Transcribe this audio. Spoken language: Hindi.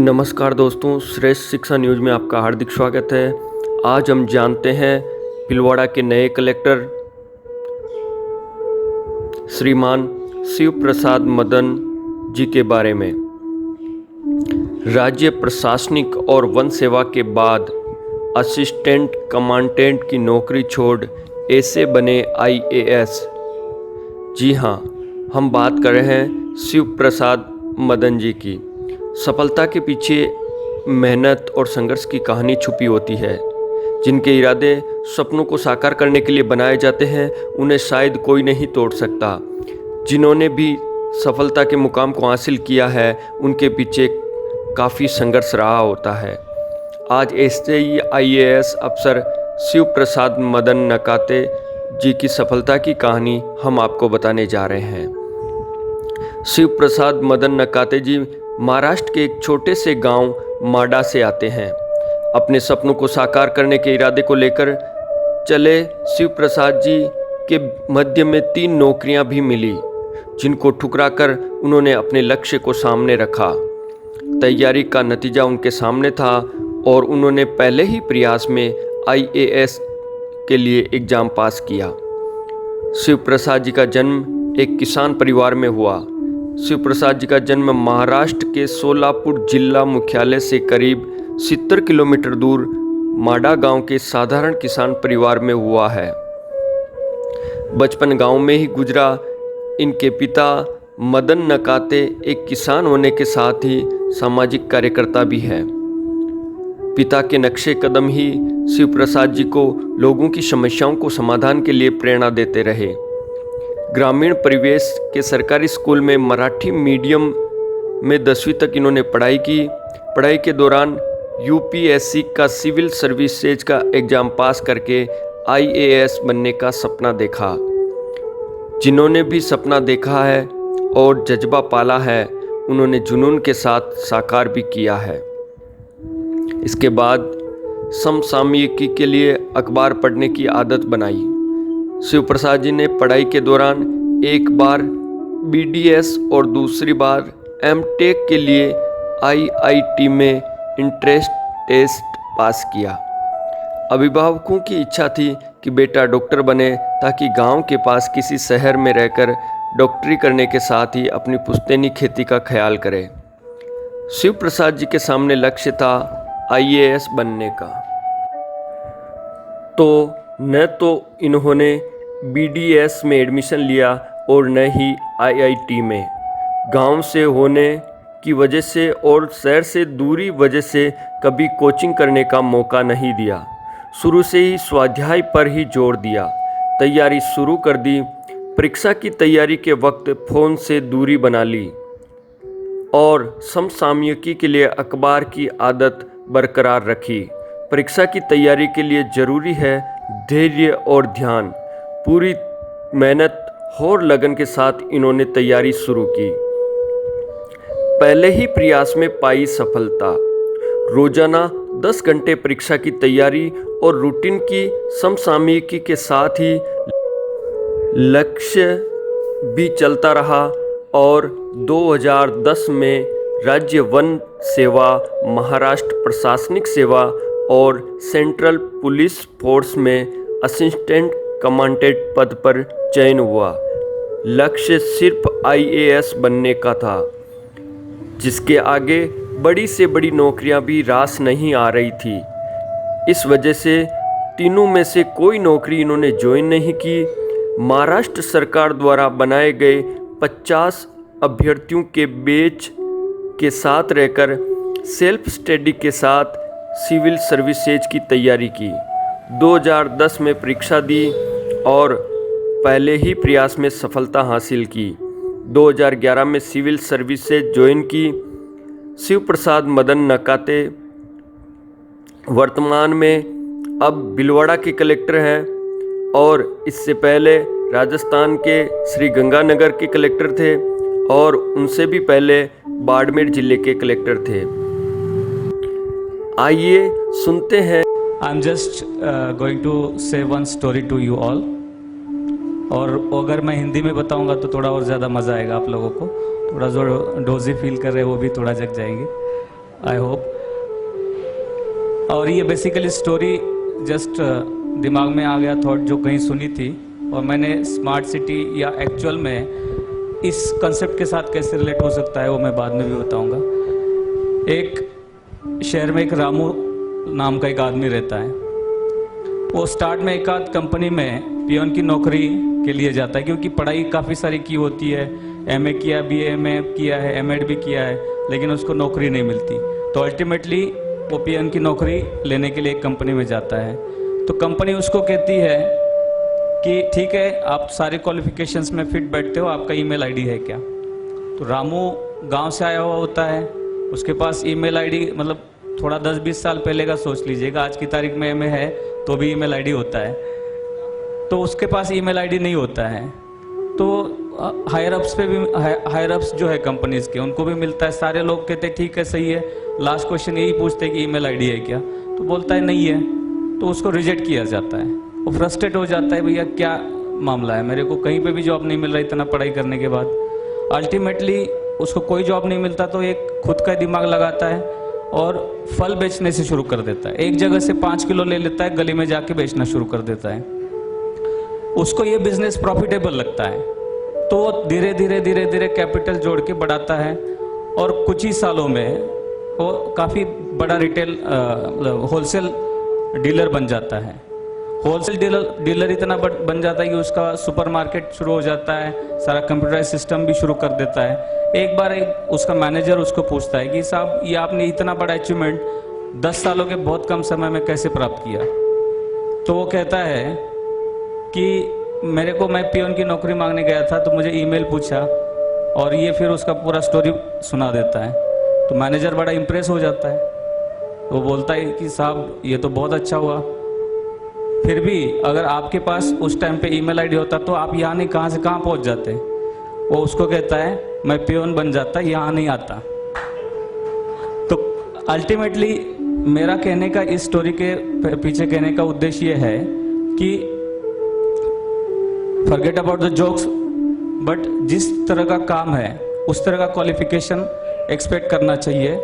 नमस्कार दोस्तों, श्रेष्ठ शिक्षा न्यूज़ में आपका हार्दिक स्वागत है। आज हम जानते हैं भीलवाड़ा के नए कलेक्टर श्रीमान शिव प्रसाद मदन जी के बारे में। राज्य प्रशासनिक और वन सेवा के बाद असिस्टेंट कमांडेंट की नौकरी छोड़ ऐसे बने IAS। जी हाँ, हम बात कर रहे हैं शिव प्रसाद मदन जी की। सफलता के पीछे मेहनत और संघर्ष की कहानी छुपी होती है। जिनके इरादे सपनों को साकार करने के लिए बनाए जाते हैं, उन्हें शायद कोई नहीं तोड़ सकता। जिन्होंने भी सफलता के मुकाम को हासिल किया है, उनके पीछे काफ़ी संघर्ष रहा होता है। आज ऐसे ही IAS अफसर शिव प्रसाद मदन नकाते जी की सफलता की कहानी हम आपको बताने जा रहे हैं। शिव प्रसाद मदन नकाते जी महाराष्ट्र के एक छोटे से गांव माडा से आते हैं। अपने सपनों को साकार करने के इरादे को लेकर चले शिव प्रसाद जी के मध्य में 3 नौकरियां भी मिली, जिनको ठुकराकर उन्होंने अपने लक्ष्य को सामने रखा। तैयारी का नतीजा उनके सामने था और उन्होंने पहले ही प्रयास में IAS के लिए एग्ज़ाम पास किया। शिव प्रसाद जी का जन्म एक किसान परिवार में हुआ। शिव प्रसाद जी का जन्म महाराष्ट्र के सोलापुर जिला मुख्यालय से करीब 70 किलोमीटर दूर माडा गांव के साधारण किसान परिवार में हुआ है। बचपन गांव में ही गुजरा। इनके पिता मदन नकाते एक किसान होने के साथ ही सामाजिक कार्यकर्ता भी है। पिता के नक्शे कदम ही शिव प्रसाद जी को लोगों की समस्याओं को समाधान के लिए प्रेरणा देते रहे। ग्रामीण परिवेश के सरकारी स्कूल में मराठी मीडियम में 10वीं तक इन्होंने पढ़ाई की। पढ़ाई के दौरान UPSC का सिविल सर्विसेज का एग्ज़ाम पास करके IAS बनने का सपना देखा। जिन्होंने भी सपना देखा है और जज्बा पाला है, उन्होंने जुनून के साथ साकार भी किया है। इसके बाद समसामयिकी के लिए अखबार पढ़ने की आदत बनाई। शिव प्रसाद जी ने पढ़ाई के दौरान एक बार BDS और दूसरी बार MTech के लिए IIT में इंट्रेंस टेस्ट पास किया। अभिभावकों की इच्छा थी कि बेटा डॉक्टर बने, ताकि गांव के पास किसी शहर में रहकर डॉक्टरी करने के साथ ही अपनी पुश्तैनी खेती का ख्याल करे। शिव प्रसाद जी के सामने लक्ष्य था IAS बनने का। तो न तो इन्होंने BDS में एडमिशन लिया और न ही IIT में। गांव से होने की वजह से और शहर से दूरी वजह से कभी कोचिंग करने का मौका नहीं दिया। शुरू से ही स्वाध्याय पर ही जोर दिया। तैयारी शुरू कर दी। परीक्षा की तैयारी के वक्त फ़ोन से दूरी बना ली और समसामयिकी के लिए अखबार की आदत बरकरार रखी। परीक्षा की तैयारी के लिए ज़रूरी है धैर्य और ध्यान। पूरी मेहनत और लगन के साथ इन्होंने तैयारी शुरू की। पहले ही प्रयास में पाई सफलता। रोजाना 10 घंटे परीक्षा की तैयारी और रूटीन की समसामयिकी के साथ ही लक्ष्य भी चलता रहा और 2010 में राज्य वन सेवा, महाराष्ट्र प्रशासनिक सेवा और सेंट्रल पुलिस फोर्स में असिस्टेंट कमांडेंट पद पर चयन हुआ। लक्ष्य सिर्फ IAS बनने का था, जिसके आगे बड़ी से बड़ी नौकरियां भी रास नहीं आ रही थी। इस वजह से तीनों में से कोई नौकरी इन्होंने ज्वाइन नहीं की। महाराष्ट्र सरकार द्वारा बनाए गए 50 अभ्यर्थियों के बैच के साथ रहकर सेल्फ स्टडी के साथ सिविल सर्विसेज की तैयारी की। 2010 में परीक्षा दी और पहले ही प्रयास में सफलता हासिल की। 2011 में सिविल सर्विसेज ज्वाइन की। शिव प्रसाद मदन नकाते वर्तमान में अब भीलवाड़ा के कलेक्टर हैं और इससे पहले राजस्थान के श्री गंगानगर के कलेक्टर थे और उनसे भी पहले बाड़मेर जिले के कलेक्टर थे। आइए सुनते हैं। I am just going to say one story to you all. और अगर मैं हिंदी में बताऊंगा तो थोड़ा और ज़्यादा मज़ा आएगा आप लोगों को। थोड़ा जो डोजी फील कर रहे हैं वो भी थोड़ा जग जाएंगे। I hope. और ये बेसिकली स्टोरी जस्ट दिमाग में आ गया, थॉट जो कहीं सुनी थी, और मैंने स्मार्ट सिटी या एक्चुअल में इस कंसेप्ट के साथ कैसे रिलेट हो सकता है वो मैं बाद में भी बताऊंगा। एक शहर में एक रामू नाम का एक आदमी रहता है। वो स्टार्ट में एक आध कंपनी में पियोन की नौकरी के लिए जाता है, क्योंकि पढ़ाई काफ़ी सारी की होती है, एमए किया, बीए किया है, एमएड भी किया है, लेकिन उसको नौकरी नहीं मिलती। तो अल्टीमेटली वो पियोन की नौकरी लेने के लिए एक कंपनी में जाता है। तो कंपनी उसको कहती है कि ठीक है, आप सारे क्वालिफिकेशंस में फिट बैठते हो, आपका ईमेल आईडी है क्या? तो रामू गांव से आया हुआ होता है, उसके पास ईमेल आईडी, मतलब थोड़ा 10-20 साल पहले का सोच लीजिएगा, आज की तारीख में एमए है तो भी ईमेल आईडी होता है, तो उसके पास ईमेल आईडी नहीं होता है। तो हायर अप्स पे भी, हायर अप्स जो है कंपनीज के, उनको भी मिलता है। सारे लोग कहते हैं ठीक है, सही है, लास्ट क्वेश्चन यही पूछते हैं कि ईमेल आईडी है क्या? तो बोलता है नहीं है, तो उसको रिजेक्ट किया जाता है। वो फ्रस्ट्रेट हो जाता है, भैया क्या मामला है, मेरे को कहीं पे भी जॉब नहीं मिल रहा इतना पढ़ाई करने के बाद। अल्टीमेटली उसको कोई जॉब नहीं मिलता, तो एक खुद का दिमाग लगाता है और फल बेचने से शुरू कर देता है। एक जगह से 5 किलो ले लेता है, गली में जाके बेचना शुरू कर देता है। उसको ये बिजनेस प्रॉफिटेबल लगता है, तो धीरे धीरे कैपिटल जोड़ के बढ़ाता है, और कुछ ही सालों में वो काफ़ी बड़ा रिटेल होलसेल डीलर बन जाता है। होलसेल डीलर इतना बन जाता है कि उसका सुपरमार्केट शुरू हो जाता है, सारा कंप्यूटराइज सिस्टम भी शुरू कर देता है। एक बार उसका मैनेजर उसको पूछता है कि साहब, ये आपने इतना बड़ा अचीवमेंट 10 सालों के बहुत कम समय में कैसे प्राप्त किया? तो वो कहता है कि मैं पियोन की नौकरी मांगने गया था, तो मुझे ईमेल पूछा, और ये फिर उसका पूरा स्टोरी सुना देता है। तो मैनेजर बड़ा इम्प्रेस हो जाता है, वो बोलता है कि साहब ये तो बहुत अच्छा हुआ, फिर भी अगर आपके पास उस टाइम पे ईमेल आईडी होता तो आप यहाँ नहीं कहाँ से कहाँ पहुँच जाते। वो उसको कहता है मैं पियोन बन जाता, यहाँ नहीं आता। तो अल्टीमेटली मेरा कहने का, इस स्टोरी के पीछे कहने का उद्देश्य ये है कि forget about the jokes, but जिस तरह का काम है उस तरह का क्वालिफिकेशन एक्सपेक्ट करना चाहिए।